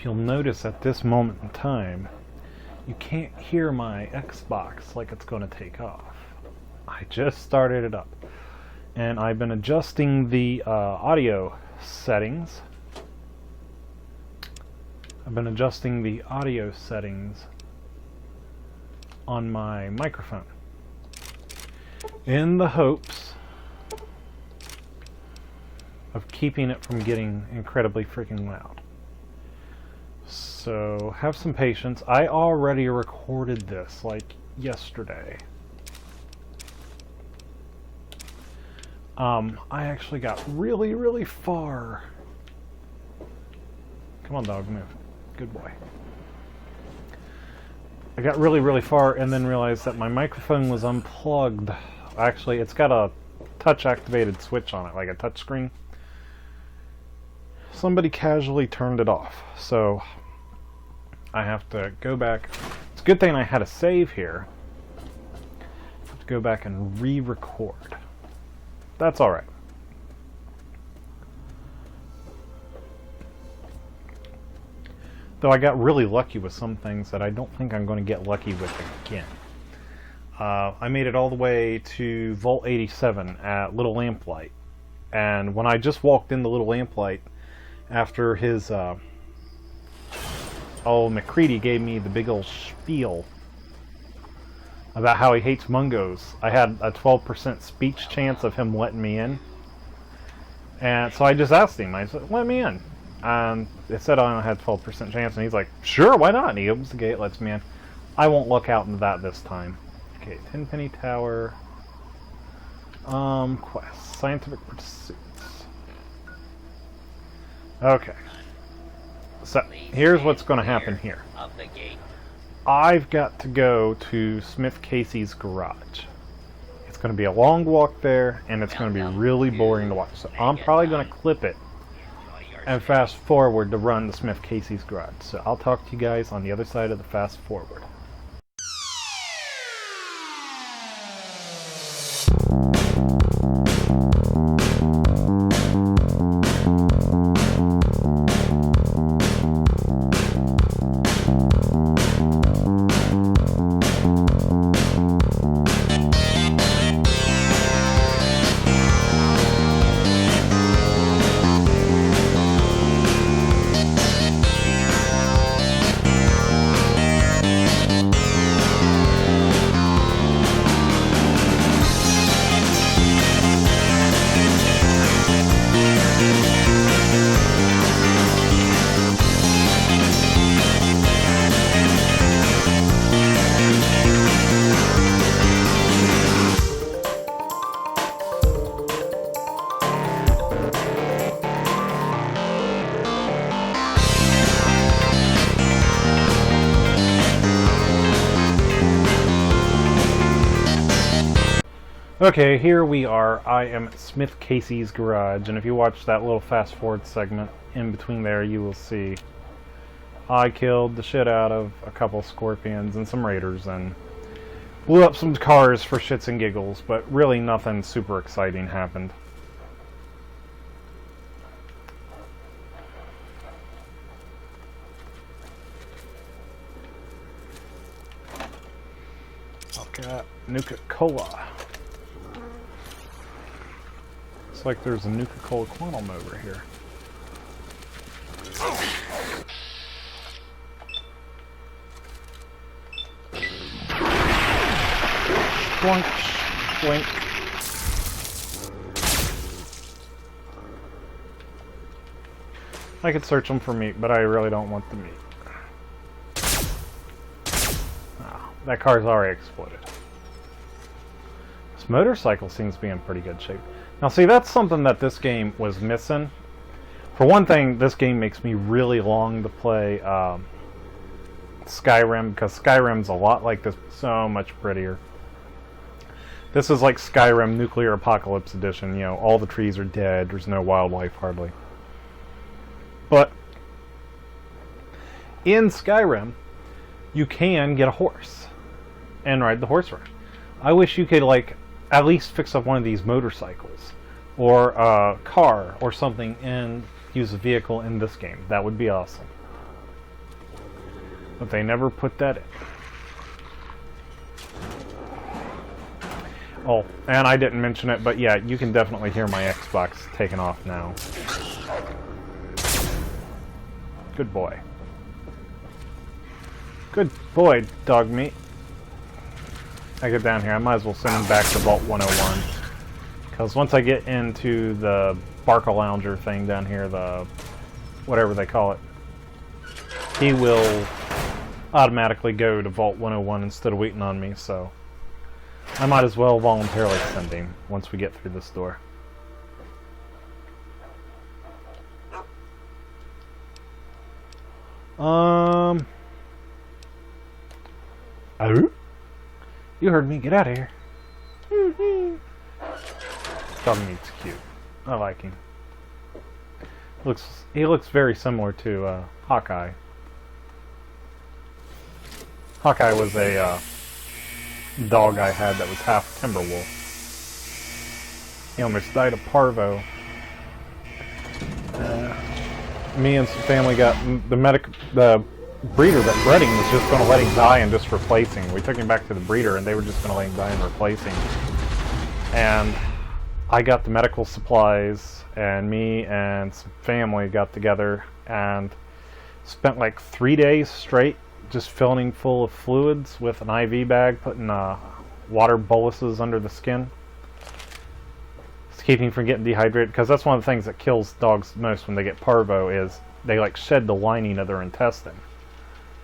if you'll notice at this moment in time, you can't hear my Xbox like it's going to take off. I just started it up, and I've been adjusting the audio settings. On my microphone in the hopes of keeping it from getting incredibly freaking loud. So have some patience. I already recorded this like yesterday. I actually got really far. Come on, dog, move. Good boy. I got really far and then realized that my microphone was unplugged. Actually, it's got a touch activated switch on it, like a touch screen. Somebody casually turned it off, so I have to go back. It's a good thing I had a save here. I have to go back and re-record. That's alright. Though I got really lucky with some things that I don't think I'm going to get lucky with again. I made it all the way to Vault 87 at Little Lamplight. And when I just walked in the Little Lamplight, after his, McCready gave me the big old spiel about how he hates Mungos, I had a 12% speech chance of him letting me in. And so I just asked him, I said, let me in. It said I only had 12% chance, and he's like, sure, why not? And he opens the gate, lets me in. I won't look out into that this time. Okay, Tenpenny Tower. Quests. Scientific pursuits. Okay. So, here's what's going to happen here. I've got to go to Smith Casey's garage. It's going to be a long walk there, and it's going to be really boring to watch. So I'm probably going to clip it and fast forward to run to Smith Casey's garage. So I'll talk to you guys on the other side of the fast forward. Okay, here we are. I am at Smith Casey's garage, and if you watch that little fast forward segment in between there, you will see I killed the shit out of a couple scorpions and some raiders and blew up some cars for shits and giggles, but really nothing super exciting happened. Got Nuka-Cola. Looks like there's a Nuka-Cola Quantum over here. Boink, boink. I could search them for meat, but I really don't want the meat. Oh, that car's already exploded. This motorcycle seems to be in pretty good shape. Now see, that's something that this game was missing. For one thing, this game makes me really long to play Skyrim, because Skyrim's a lot like this, so much prettier. This is like Skyrim Nuclear Apocalypse Edition, you know, all the trees are dead, there's no wildlife hardly. But in Skyrim, you can get a horse and ride the horse around. I wish you could, like, at least fix up one of these motorcycles or a car or something and use a vehicle in this game. That would be awesome. But they never put that in. Oh, and I didn't mention it, but yeah, you can definitely hear my Xbox taking off now. Good boy. Good boy, dog meat. I get down here, I might as well send him back to Vault 101. Because once I get into the Barca-Lounger thing down here, the whatever they call it, he will automatically go to Vault 101 instead of waiting on me, so I might as well voluntarily send him once we get through this door. Oh? You heard me, get out of here. Dog meat's cute. I like him. He looks very similar to Hawkeye. Hawkeye was a dog I had that was half Timberwolf. He almost died of parvo. Me and some family got the breeder that bred him was just going to let him die and just replace him. We took him back to the breeder and they were just going to let him die and replace him. And I got the medical supplies, and me and some family got together and spent like 3 days straight just filling him full of fluids with an IV bag, putting water boluses under the skin to keep him from getting dehydrated, because that's one of the things that kills dogs most when they get parvo is they like shed the lining of their intestine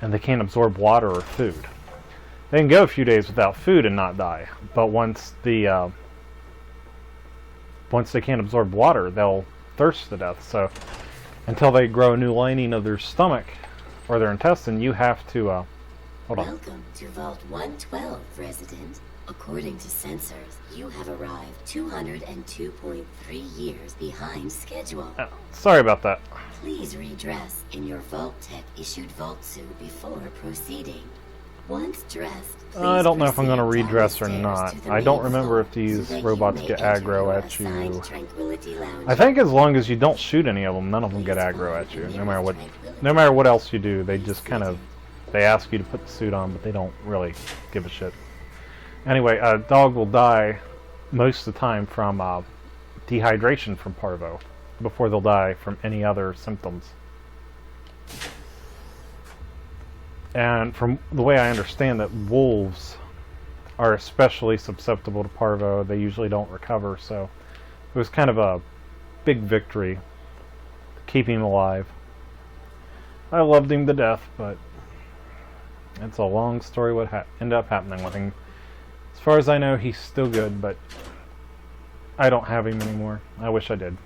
and they can't absorb water or food. They can go a few days without food and not die, but once they can't absorb water, they'll thirst to death. So until they grow a new lining of their stomach or their intestine, you have to hold on. Welcome to Vault 112, resident. According to sensors, you have arrived 202.3 years behind schedule. Sorry about that. Please redress in your Vault Tech issued Vault suit before proceeding. Once dressed, I don't know if I'm going to redress or not. I don't remember if these robots get aggro at you. I think as long as you don't shoot any of them, none of them get aggro at you. No matter what else you do, they just kind of, they ask you to put the suit on, but they don't really give a shit. Anyway, a dog will die most of the time from dehydration from parvo before they'll die from any other symptoms. And from the way I understand that wolves are especially susceptible to parvo, they usually don't recover, so it was kind of a big victory keeping him alive. I loved him to death, but it's a long story what ended up happening with him. As far as I know, he's still good, but I don't have him anymore. I wish I did.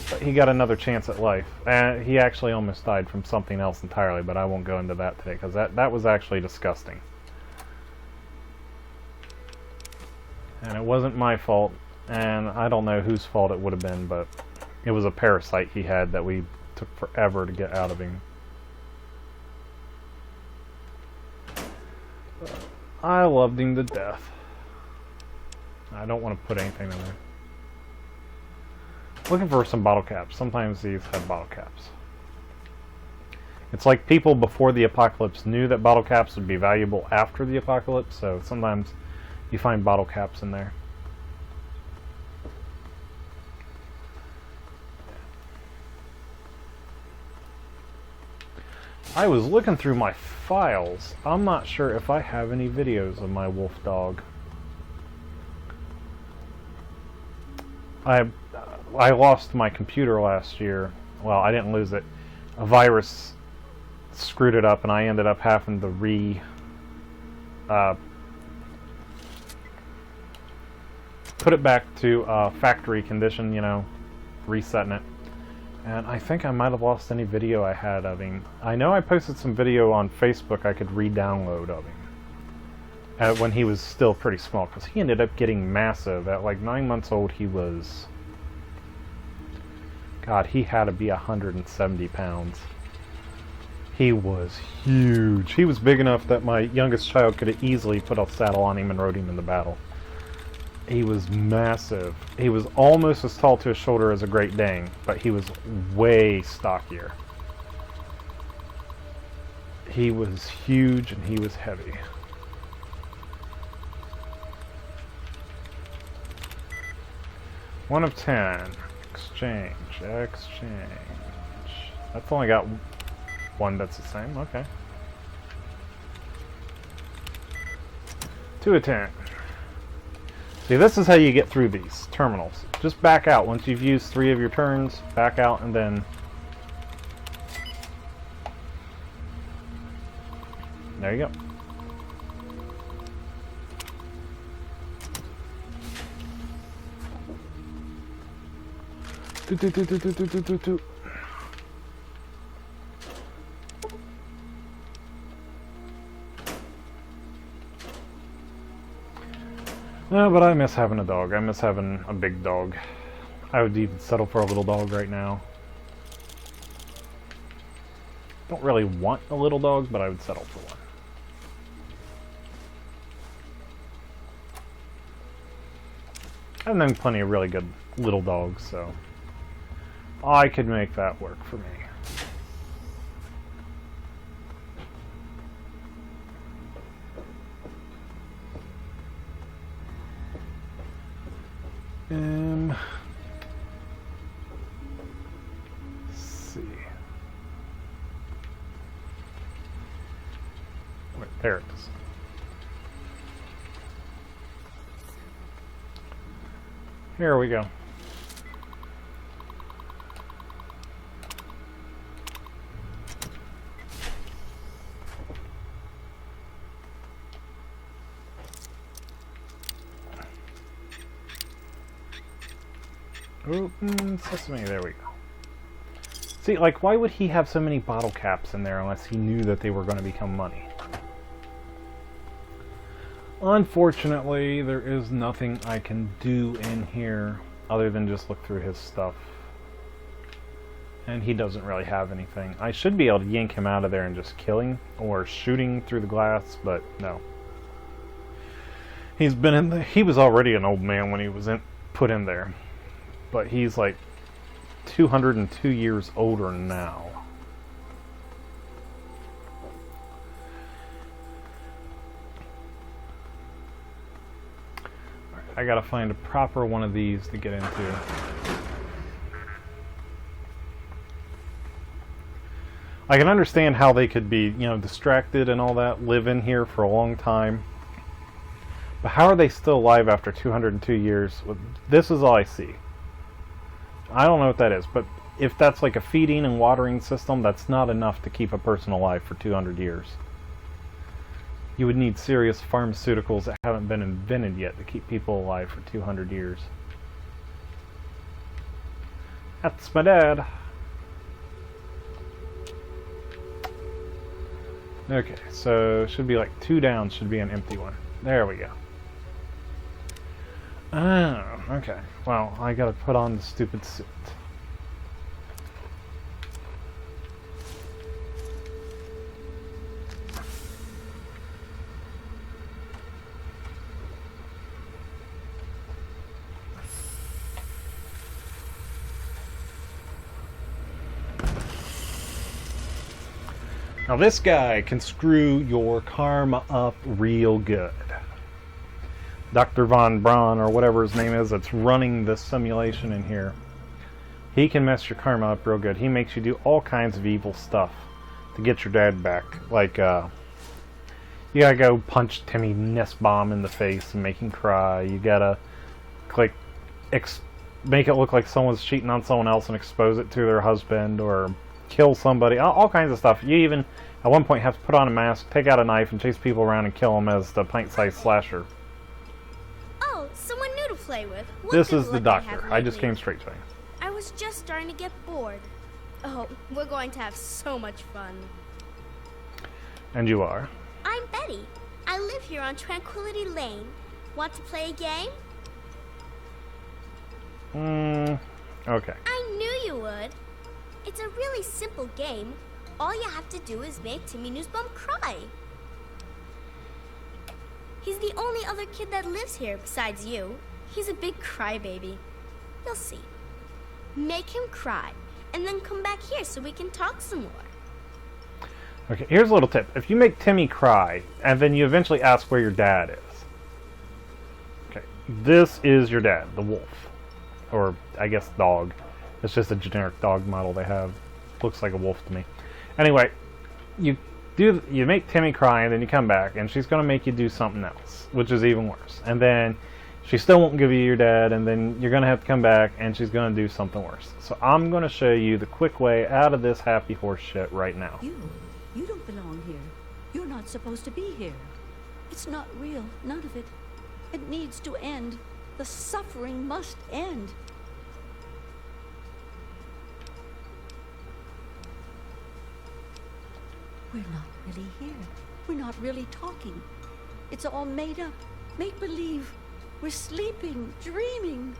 But he got another chance at life. And he actually almost died from something else entirely, but I won't go into that today, because that was actually disgusting. And it wasn't my fault, and I don't know whose fault it would have been, but it was a parasite he had that we took forever to get out of him. I loved him to death. I don't want to put anything in there. Looking for some bottle caps. Sometimes these have bottle caps. It's like people before the apocalypse knew that bottle caps would be valuable after the apocalypse, so sometimes you find bottle caps in there. I was looking through my files. I'm not sure if I have any videos of my wolf dog. I lost my computer last year. Well, I didn't lose it. A virus screwed it up, and I ended up having to put it back to factory condition, you know, resetting it. And I think I might have lost any video I had of him. I know I posted some video on Facebook I could re-download of him when he was still pretty small, because he ended up getting massive. At like 9 months old, he was... God, he had to be 170 pounds. He was huge. He was big enough that my youngest child could have easily put a saddle on him and rode him in the battle. He was massive. He was almost as tall to his shoulder as a Great Dane, but he was way stockier. He was huge and he was heavy. One of 10. Exchange. That's only got one that's the same. Okay. 2 of 10. See, this is how you get through these terminals. Just back out once you've used 3 of your turns. Back out and then... There you go. Do. No, but I miss having a dog. I miss having a big dog. I would even settle for a little dog right now. Don't really want a little dog, but I would settle for one. I've known plenty of really good little dogs, so I could make that work for me. Let's see. Wait, there it is. Here we go. Open sesame, there we go. See, like, why would he have so many bottle caps in there unless he knew that they were going to become money? Unfortunately, there is nothing I can do in here other than just look through his stuff. And he doesn't really have anything. I should be able to yank him out of there and just kill him, or shooting through the glass, but no. He's been in the... He was already an old man when he was put in there. But he's like 202 years older now. I gotta find a proper one of these to get into. I can understand how they could be, you know, distracted and all that, live in here for a long time. But how are they still alive after 202 years? This is all I see. I don't know what that is, but if that's like a feeding and watering system, that's not enough to keep a person alive for 200 years. You would need serious pharmaceuticals that haven't been invented yet to keep people alive for 200 years. That's my dad. Okay, so should be like 2 down, should be an empty one. There we go. Oh, okay. Well, I gotta put on the stupid suit. Now this guy can screw your karma up real good. Dr. Von Braun, or whatever his name is, that's running this simulation in here. He can mess your karma up real good. He makes you do all kinds of evil stuff to get your dad back. Like, you gotta go punch Timmy Nussbaum in the face and make him cry. You gotta, like, make it look like someone's cheating on someone else and expose it to their husband, or kill somebody. All kinds of stuff. You even, at one point, have to put on a mask, take out a knife, and chase people around and kill them as the pint-sized slasher. Someone new to play with. What this good is the luck doctor. have I just lately. came straight to him. I was just starting to get bored. Oh, we're going to have so much fun. And you are? I'm Betty. I live here on Tranquility Lane. Want to play a game? Okay. I knew you would. It's a really simple game. All you have to do is make Timmy Nussbaum cry. He's the only other kid that lives here besides you. He's a big crybaby. You'll see. Make him cry, and then come back here so we can talk some more. Okay, here's a little tip. If you make Timmy cry, and then you eventually ask where your dad is. Okay, this is your dad, the wolf. Or, I guess, dog. It's just a generic dog model they have. Looks like a wolf to me. Anyway, you make Timmy cry, and then you come back, and she's going to make you do something else, which is even worse. And then she still won't give you your dad, and then you're going to have to come back, and she's going to do something worse. So I'm going to show you the quick way out of this happy horse shit right now. You don't belong here. You're not supposed to be here. It's not real, none of it. It needs to end. The suffering must end. We're not really here. We're not really talking. It's all made up. Make believe. We're sleeping, dreaming.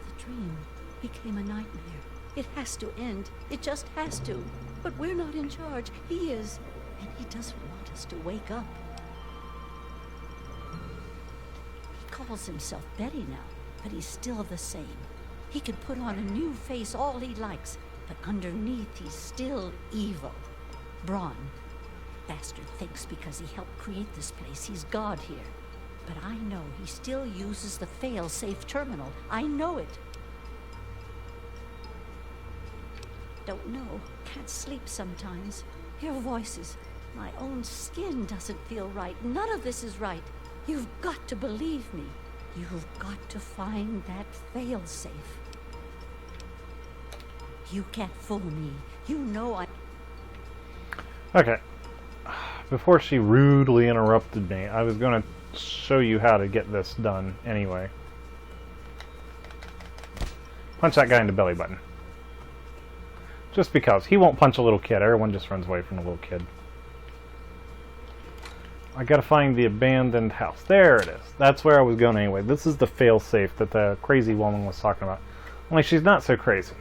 The dream became a nightmare. It has to end. It just has to. But we're not in charge. He is. And he doesn't want us to wake up. He calls himself Betty now, but he's still the same. He can put on a new face all he likes, but underneath he's still evil. Braun. Bastard thinks because he helped create this place, he's God here. But I know he still uses the fail-safe terminal. I know it. Don't know. Can't sleep sometimes. Hear voices. My own skin doesn't feel right. None of this is right. You've got to believe me. You've got to find that fail-safe. You can't fool me. You know I... Okay. Before she rudely interrupted me, I was going to show you how to get this done anyway. Punch that guy in the belly button. Just because. He won't punch a little kid. Everyone just runs away from the little kid. I gotta find the abandoned house. There it is. That's where I was going anyway. This is the fail-safe that the crazy woman was talking about. Only she's not so crazy.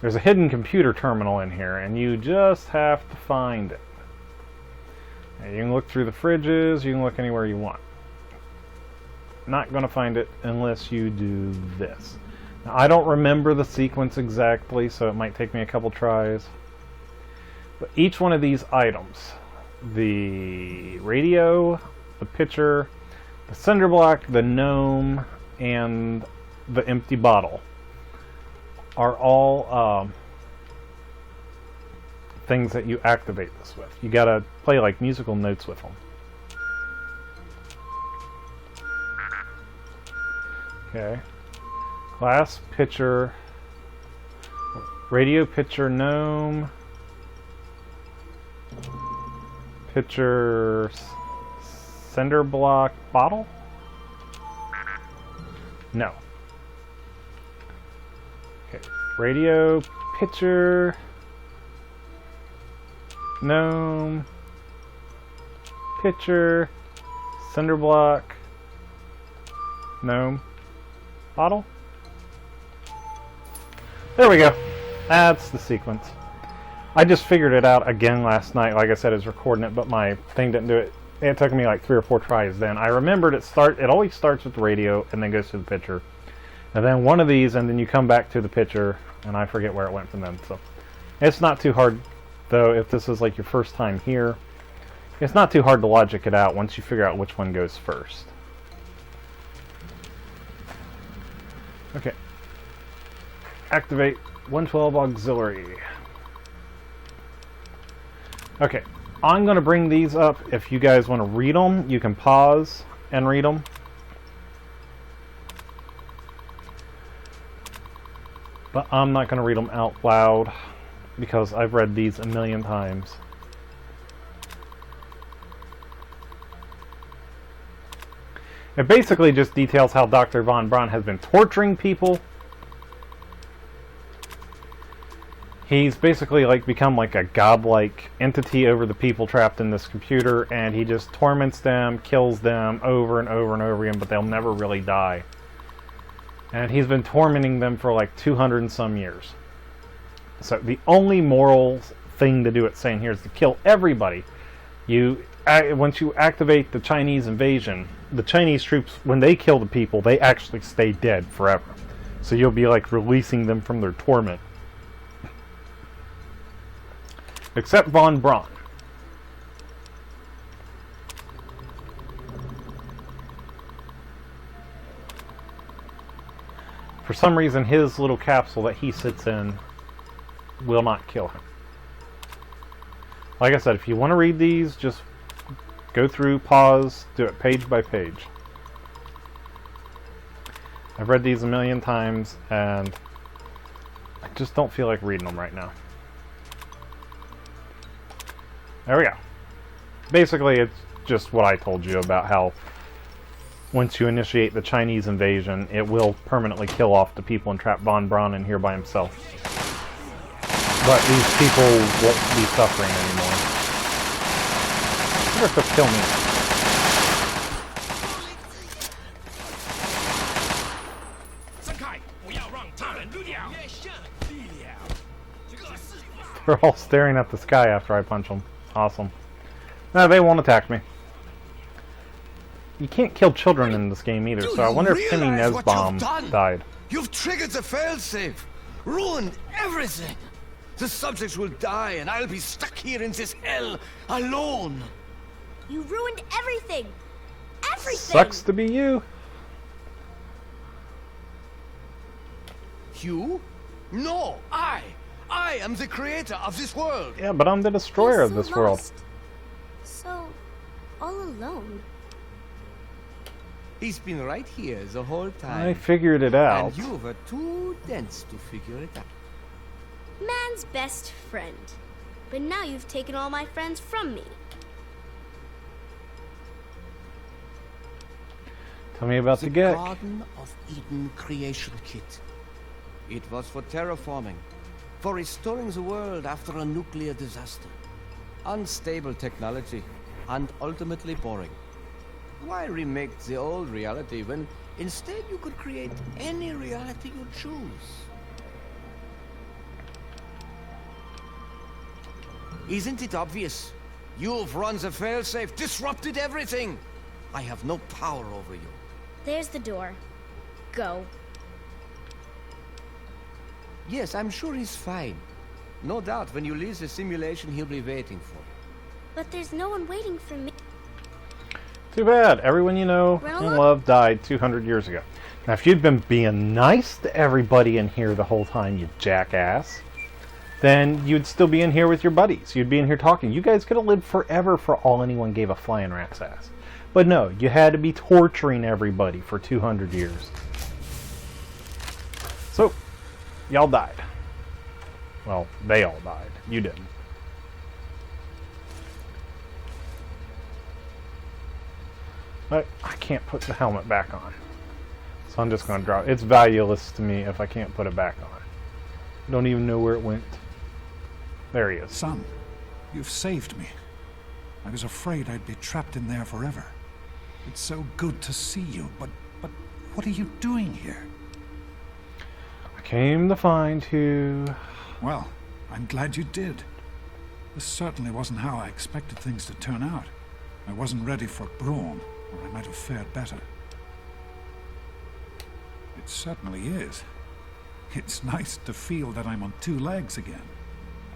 There's a hidden computer terminal in here, and you just have to find it. And you can look through the fridges, you can look anywhere you want. Not going to find it unless you do this. Now, I don't remember the sequence exactly, so it might take me a couple tries. But each one of these items, the radio, the pitcher, the cinder block, the gnome, and the empty bottle, are all things that you activate this with. You gotta play like musical notes with them. Okay. Glass, pitcher, radio, pitcher, gnome, pitcher, cinder block, bottle? No. Okay. Radio, pitcher, gnome, pitcher, cinder block, gnome, bottle. There we go. That's the sequence. I just figured it out again last night. Like I said, I was recording it, but my thing didn't do it. It took me like 3 or 4 tries then. I remembered it always starts with the radio and then goes to the pitcher. And then one of these, and then you come back to the pitcher, and I forget where it went from then. So it's not too hard, though, if this is like your first time here. It's not too hard to logic it out once you figure out which one goes first. Okay. Activate 112 auxiliary. Okay, I'm going to bring these up. If you guys want to read them, you can pause and read them. But I'm not going to read them out loud because I've read these a million times. It basically just details how Dr. Von Braun has been torturing people. He's basically like become like a godlike entity over the people trapped in this computer, and he just torments them, kills them over and over and over again, but they'll never really die. And he's been tormenting them for like 200 and some years. So the only moral thing to do it's saying here is to kill everybody. Once you activate the Chinese invasion, the Chinese troops, when they kill the people, they actually stay dead forever. So you'll be like releasing them from their torment. Except Von Braun. For some reason, his little capsule that he sits in will not kill him. Like I said, if you want to read these, just go through, pause, do it page by page. I've read these a million times, and I just don't feel like reading them right now. There we go. Basically, it's just what I told you about how once you initiate the Chinese invasion, it will permanently kill off the people and trap Von Braun in here by himself. But these people won't be suffering anymore. I wonder if they'll kill me. They're all staring at the sky after I punch them. Awesome. No, they won't attack me. You can't kill children in this game either, so I wonder if Timmy Nesbaum died. You've triggered the failsafe, ruined everything. The subjects will die, and I'll be stuck here in this hell alone. You ruined everything! Everything! Sucks to be you. You? No, I am the creator of this world. Yeah, but I'm the destroyer of You're this so world. lost. So, all alone. He's been right here the whole time. I figured it out. And you were too dense to figure it out. Man's best friend. But now you've taken all my friends from me. Tell me about the Gek. Garden of Eden creation kit. It was for terraforming, for restoring the world after a nuclear disaster. Unstable technology, and ultimately boring. Why remake the old reality when instead you could create any reality you choose? Isn't it obvious? You've run the failsafe, disrupted everything. I have no power over you. There's the door. Go. Yes, I'm sure he's fine. No doubt when you leave the simulation, he'll be waiting for you. But there's no one waiting for me. Too bad. Everyone you know Run and along. love died 200 years ago. Now, if you'd been being nice to everybody in here the whole time, you jackass, then you'd still be in here with your buddies. You'd be in here talking. You guys could have lived forever for all anyone gave a flying rat's ass. But no, you had to be torturing everybody for 200 years. So, y'all died. Well, they all died. You didn't. But I can't put the helmet back on. So I'm just going to drop it. It's valueless to me if I can't put it back on. Don't even know where it went. There he is. Son, you've saved me. I was afraid I'd be trapped in there forever. It's so good to see you, but what are you doing here? I came to find you. Well, I'm glad you did. This certainly wasn't how I expected things to turn out. I wasn't ready for Braun, or I might have fared better. It certainly is. It's nice to feel that I'm on two legs again.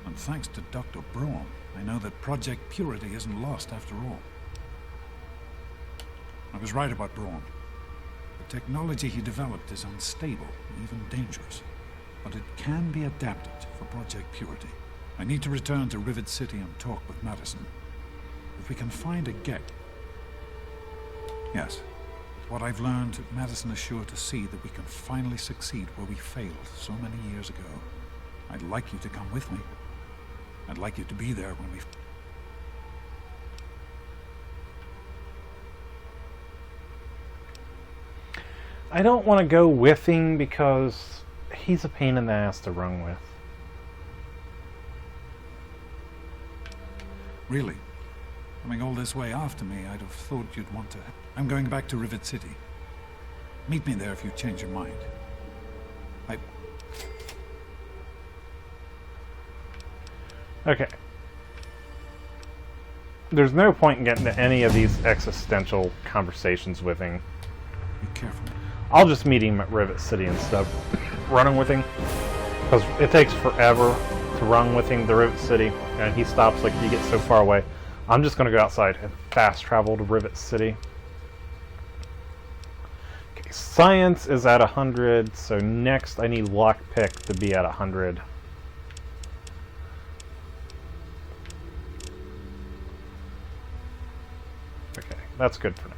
And thanks to Dr. Braun, I know that Project Purity isn't lost after all. I was right about Braun. The technology he developed is unstable, even dangerous. But it can be adapted for Project Purity. I need to return to Rivet City and talk with Madison. If we can find a Gek... Yes. With what I've learned, Madison is sure to see that we can finally succeed where we failed so many years ago. I'd like you to come with me. I'd like you to be there when we... I don't want to go with him because he's a pain in the ass to run with. Really? Coming all this way after me, I'd have thought you'd want to... I'm going back to Rivet City. Meet me there if you change your mind. Okay. There's no point in getting to any of these existential conversations with him. Be careful. I'll just meet him at Rivet City instead of running with him. Because it takes forever to run with him to Rivet City, and he stops like he gets so far away. I'm just going to go outside and fast travel to Rivet City. Okay, science is at 100, so next I need lockpick to be at 100. Okay, that's good for now.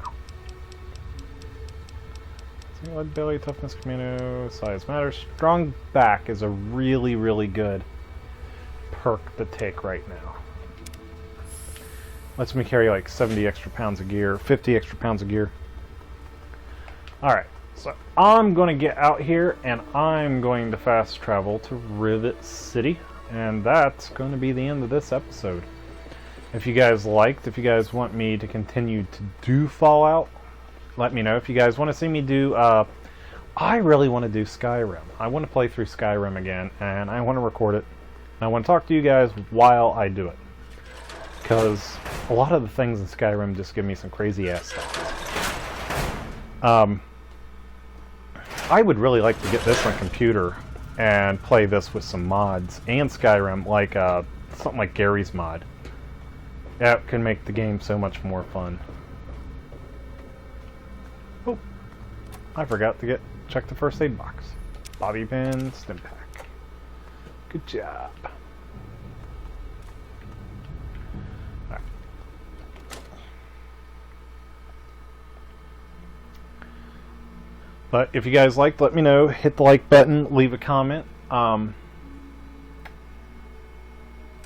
Lead belly, toughness, commando, size matters. Strong back is a really, really good perk to take right now. Lets me carry like 70 extra pounds of gear, 50 extra pounds of gear. Alright, so I'm going to get out here and I'm going to fast travel to Rivet City. And that's going to be the end of this episode. If you guys liked, if you guys want me to continue to do Fallout, let me know. If you guys want to see me do, I really want to do Skyrim. I want to play through Skyrim again, and I want to record it. And I want to talk to you guys while I do it. Because a lot of the things in Skyrim just give me some crazy ass stuff. I would really like to get this on computer and play this with some mods and Skyrim, like something like Gary's mod. That can make the game so much more fun. Oh, I forgot to check the first aid box. Bobby pin, stim pack. Good job. Alright. But if you guys liked, let me know. Hit the like button, leave a comment. You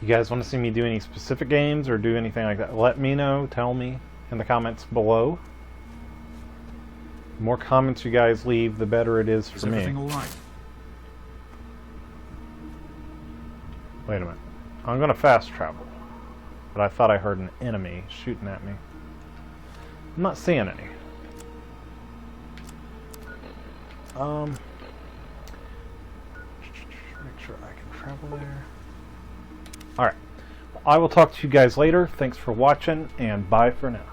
guys want to see me do any specific games or do anything like that, let me know. Tell me in the comments below. The more comments you guys leave, the better it is for me. Everything all right? Wait a minute. I'm going to fast travel. But I thought I heard an enemy shooting at me. I'm not seeing any. Make sure I can travel there. Alright. I will talk to you guys later. Thanks for watching, and bye for now.